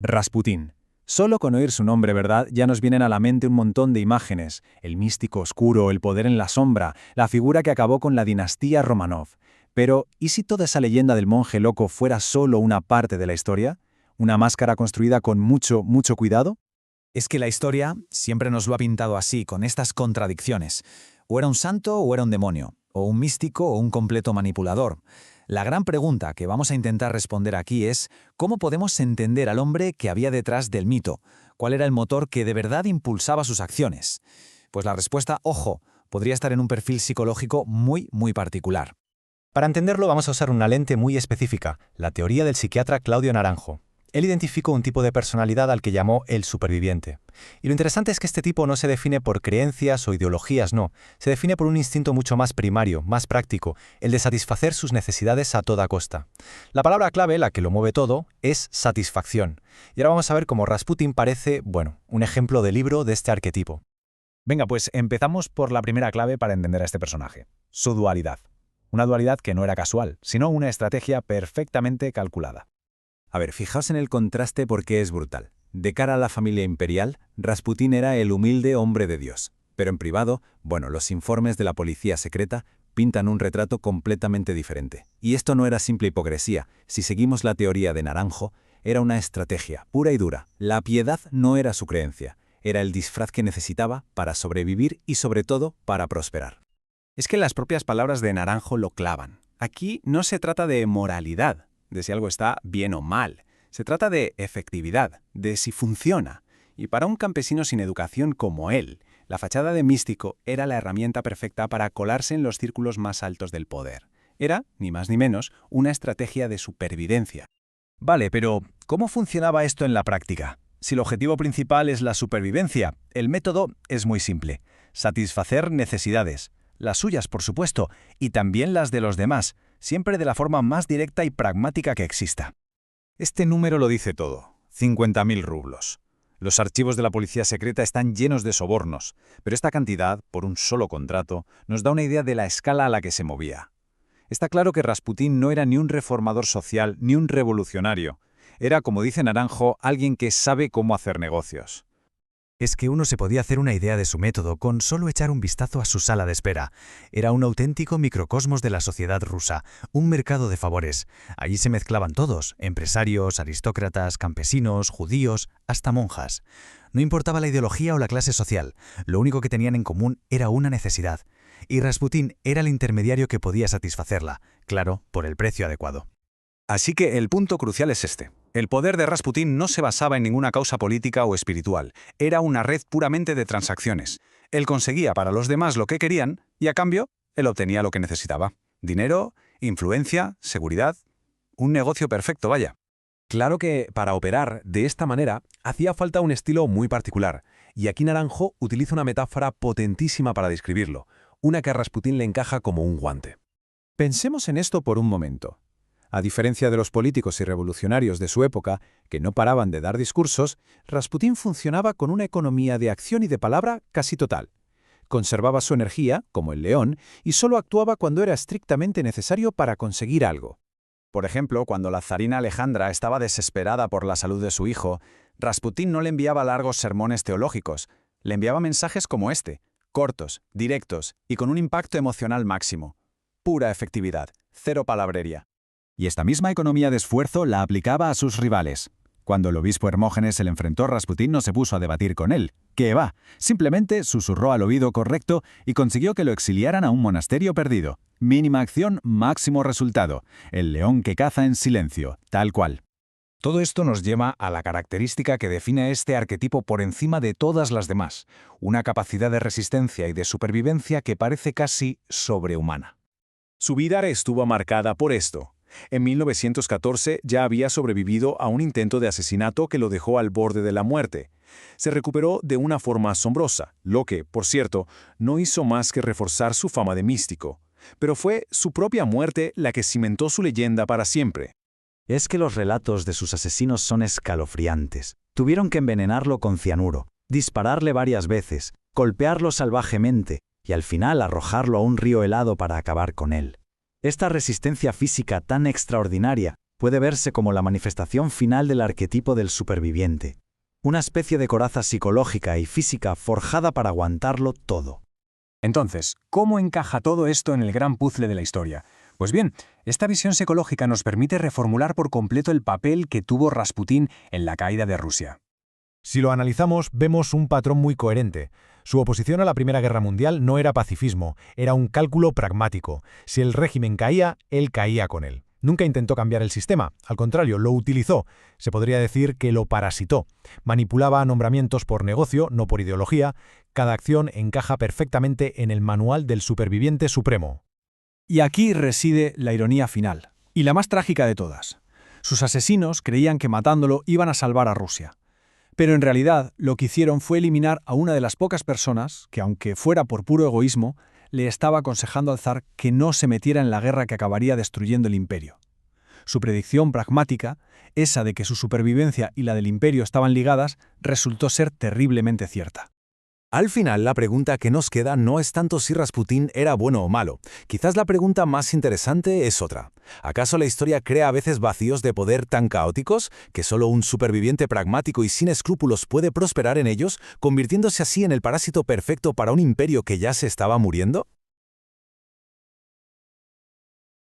Rasputín. Solo con oír su nombre, ¿verdad?, ya nos vienen a la mente un montón de imágenes. El místico oscuro, el poder en la sombra, la figura que acabó con la dinastía Romanov. Pero, ¿y si toda esa leyenda del monje loco fuera solo una parte de la historia? ¿Una máscara construida con mucho, mucho cuidado? Es que la historia siempre nos lo ha pintado así, con estas contradicciones. O era un santo o era un demonio, o un místico o un completo manipulador. La gran pregunta que vamos a intentar responder aquí es ¿cómo podemos entender al hombre que había detrás del mito? ¿Cuál era el motor que de verdad impulsaba sus acciones? Pues la respuesta, ojo, podría estar en un perfil psicológico muy particular. Para entenderlo vamos a usar una lente muy específica, la teoría del psiquiatra Claudio Naranjo. Él identificó un tipo de personalidad al que llamó el superviviente. Y lo interesante es que este tipo no se define por creencias o ideologías, no. Se define por un instinto mucho más primario, más práctico, el de satisfacer sus necesidades a toda costa. La palabra clave, la que lo mueve todo, es satisfacción. Y ahora vamos a ver cómo Rasputín parece, un ejemplo de libro de este arquetipo. Venga, pues empezamos por la primera clave para entender a este personaje, su dualidad. Una dualidad que no era casual, sino una estrategia perfectamente calculada. A ver, fijaos en el contraste porque es brutal. De cara a la familia imperial, Rasputín era el humilde hombre de Dios. Pero en privado, los informes de la policía secreta pintan un retrato completamente diferente. Y esto no era simple hipocresía. Si seguimos la teoría de Naranjo, era una estrategia pura y dura. La piedad no era su creencia. Era el disfraz que necesitaba para sobrevivir y sobre todo para prosperar. Es que las propias palabras de Naranjo lo clavan. Aquí no se trata de moralidad, de si algo está bien o mal. Se trata de efectividad, de si funciona. Y para un campesino sin educación como él, la fachada de místico era la herramienta perfecta para colarse en los círculos más altos del poder. Era, ni más ni menos, una estrategia de supervivencia. Vale, pero ¿cómo funcionaba esto en la práctica? Si el objetivo principal es la supervivencia, el método es muy simple. Satisfacer necesidades. Las suyas, por supuesto, y también las de los demás, siempre de la forma más directa y pragmática que exista. Este número lo dice todo, 50.000 rublos. Los archivos de la policía secreta están llenos de sobornos, pero esta cantidad, por un solo contrato, nos da una idea de la escala a la que se movía. Está claro que Rasputín no era ni un reformador social ni un revolucionario. Era, como dice Naranjo, alguien que sabe cómo hacer negocios. Es que uno se podía hacer una idea de su método con solo echar un vistazo a su sala de espera. Era un auténtico microcosmos de la sociedad rusa, un mercado de favores. Allí se mezclaban todos, empresarios, aristócratas, campesinos, judíos, hasta monjas. No importaba la ideología o la clase social, lo único que tenían en común era una necesidad. Y Rasputín era el intermediario que podía satisfacerla, claro, por el precio adecuado. Así que el punto crucial es este. El poder de Rasputín no se basaba en ninguna causa política o espiritual. Era una red puramente de transacciones. Él conseguía para los demás lo que querían y a cambio, él obtenía lo que necesitaba. Dinero, influencia, seguridad. Un negocio perfecto, vaya. Claro que, para operar de esta manera, hacía falta un estilo muy particular. Y aquí Naranjo utiliza una metáfora potentísima para describirlo. Una que a Rasputín le encaja como un guante. Pensemos en esto por un momento. A diferencia de los políticos y revolucionarios de su época, que no paraban de dar discursos, Rasputín funcionaba con una economía de acción y de palabra casi total. Conservaba su energía, como el león, y solo actuaba cuando era estrictamente necesario para conseguir algo. Por ejemplo, cuando la zarina Alejandra estaba desesperada por la salud de su hijo, Rasputín no le enviaba largos sermones teológicos, le enviaba mensajes como este, cortos, directos y con un impacto emocional máximo. Pura efectividad, cero palabrería. Y esta misma economía de esfuerzo la aplicaba a sus rivales. Cuando el obispo Hermógenes se le enfrentó, Rasputín no se puso a debatir con él. ¿Qué va? Simplemente susurró al oído correcto y consiguió que lo exiliaran a un monasterio perdido. Mínima acción, máximo resultado. El león que caza en silencio, tal cual. Todo esto nos lleva a la característica que define a este arquetipo por encima de todas las demás, una capacidad de resistencia y de supervivencia que parece casi sobrehumana. Su vida estuvo marcada por esto. En 1914 ya había sobrevivido a un intento de asesinato que lo dejó al borde de la muerte. Se recuperó de una forma asombrosa, lo que, por cierto, no hizo más que reforzar su fama de místico. Pero fue su propia muerte la que cimentó su leyenda para siempre. Es que los relatos de sus asesinos son escalofriantes. Tuvieron que envenenarlo con cianuro, dispararle varias veces, golpearlo salvajemente y al final arrojarlo a un río helado para acabar con él. Esta resistencia física tan extraordinaria puede verse como la manifestación final del arquetipo del superviviente, una especie de coraza psicológica y física forjada para aguantarlo todo. Entonces, ¿cómo encaja todo esto en el gran puzzle de la historia? Pues bien, esta visión psicológica nos permite reformular por completo el papel que tuvo Rasputín en la caída de Rusia. Si lo analizamos, vemos un patrón muy coherente. Su oposición a la Primera Guerra Mundial no era pacifismo, era un cálculo pragmático. Si el régimen caía, él caía con él. Nunca intentó cambiar el sistema, al contrario, lo utilizó. Se podría decir que lo parasitó. Manipulaba nombramientos por negocio, no por ideología. Cada acción encaja perfectamente en el manual del superviviente supremo. Y aquí reside la ironía final, y la más trágica de todas. Sus asesinos creían que matándolo iban a salvar a Rusia. Pero en realidad lo que hicieron fue eliminar a una de las pocas personas que, aunque fuera por puro egoísmo, le estaba aconsejando al zar que no se metiera en la guerra que acabaría destruyendo el imperio. Su predicción pragmática, esa de que su supervivencia y la del imperio estaban ligadas, resultó ser terriblemente cierta. Al final, la pregunta que nos queda no es tanto si Rasputín era bueno o malo. Quizás la pregunta más interesante es otra. ¿Acaso la historia crea a veces vacíos de poder tan caóticos que solo un superviviente pragmático y sin escrúpulos puede prosperar en ellos, convirtiéndose así en el parásito perfecto para un imperio que ya se estaba muriendo?